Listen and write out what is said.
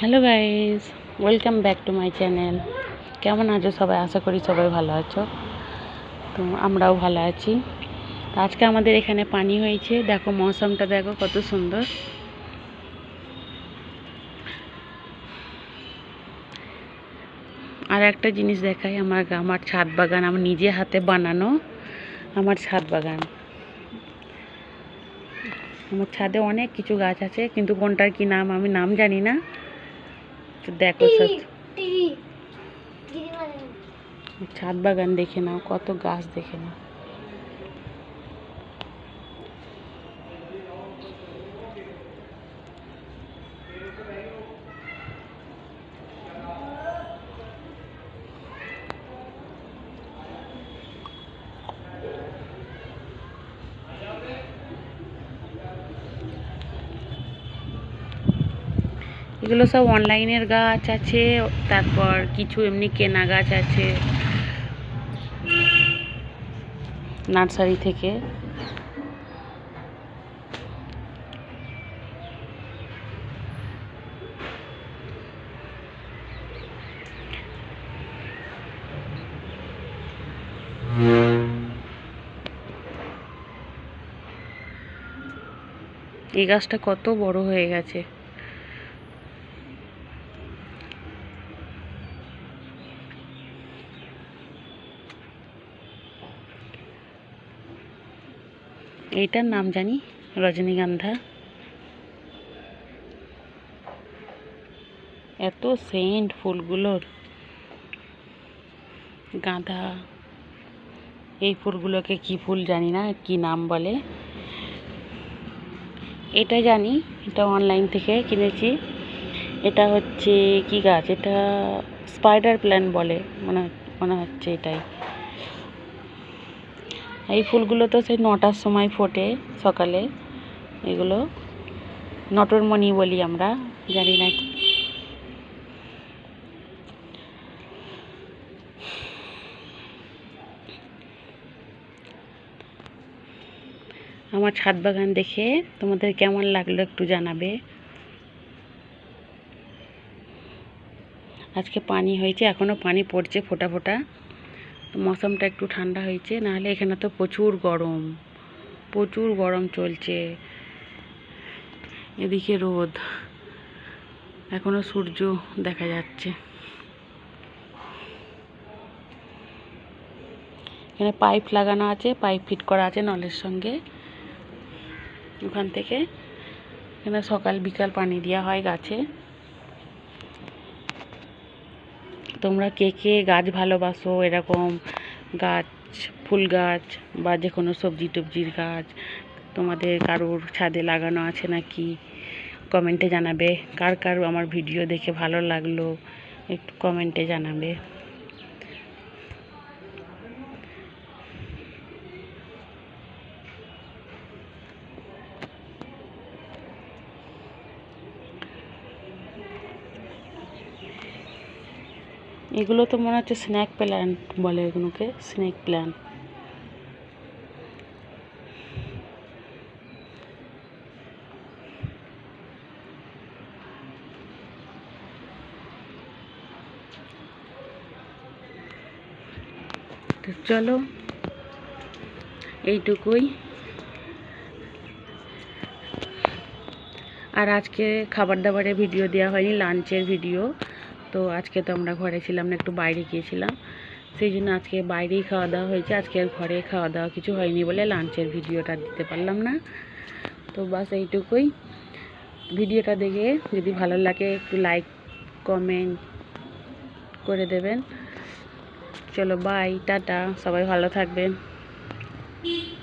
Hello guys, welcome back to my channel. কেমন আছো সবাই? আশা করি সবাই ভালো আছো। তো আমরাও ভালো আছি। আজকে আমাদের এখানে পানি হয়েছে। দেখো মৌসুমটা, দেখো কত সুন্দর। আর একটা জিনিস দেখাই, আমার ছাদ বাগান, আমার নিজে হাতে বানানো আমার ছাদ বাগান। আমার ছাদে অনেক কিছু গাছ আছে, কিন্তু কোনটার কি নাম আমি জানি না। তো দেখো ছাদ বাগান দেখে নাও, কত গাছ দেখে নাও। এগুলো সব অনলাইনের গাছ আছে, তারপর কিছু এমনি কেনা গাছ আছে নার্সারি থেকে। এই গাছটা কত বড় হয়ে গেছে। এইটার নাম জানি রজনীগন্ধা। এত সেন্ট ফুলগুলোর। গাঁদা, এই ফুলগুলোকে কি ফুল জানি না, কি নাম বলে। এটা জানি, এটা অনলাইন থেকে কিনেছি। এটা হচ্ছে কি গাছ, এটা স্পাইডার প্ল্যান্ট বলে মনে হচ্ছে এটাই। এই ফুলগুলো তো সেই 9টার সময় ফোটে সকালে। এগুলো নটরমণি বলি আমরা, জানি না। আমার ছাদ বাগান দেখে তোমাদের কেমন লাগলো একটু জানাবে। আজকে পানি হয়েছে, এখনও পানি পড়ছে ফোঁটা ফোঁটা। মৌসুমটা একটু ঠান্ডা হয়েছে, নাহলে এখানে তো প্রচুর গরম চলছে। এদিকে রোদ, এখনো সূর্য দেখা যাচ্ছে। এখানে পাইপ লাগানো আছে, পাইপ ফিট করা আছে নলের সঙ্গে। ওখান থেকে এখানে সকাল বিকাল পানি দেওয়া হয় গাছে। তোমরা কে কে গাছ ভালোবাসো, এরকম গাছ, ফুল গাছ বা যে কোনো সবজি টবজির গাছ তোমাদের কারোর ছাদে লাগানো আছে নাকি কমেন্টে জানাবে। কার আমার ভিডিও দেখে ভালো লাগলো একটু কমেন্টে জানাবে। এগুলো তো মনে হচ্ছে স্নেক প্ল্যান্ট বলে, এগুলোকে স্নেক প্ল্যান্ট। তো চলো এইটুকুই। আর আজকে খাবার দাবারের ভিডিও দেওয়া হয়নি, লাঞ্চের ভিডিও। তো আজকে তো আমরা ঘরে ছিলাম না, একটু বাইরে গিয়েছিলাম, সেই জন্য আজকে বাইরেই খাওয়া দাওয়া হয়েছে। আজকে আর ঘরে খাওয়া দাওয়া কিছু হয়নি বলে লাঞ্চের ভিডিওটা দিতে পারলাম না। তো বাস এইটুকুই। ভিডিওটা দেখে যদি ভালো লাগে একটু লাইক কমেন্ট করে দেবেন। চলো বাই, টাটা, সবাই ভালো থাকবেন।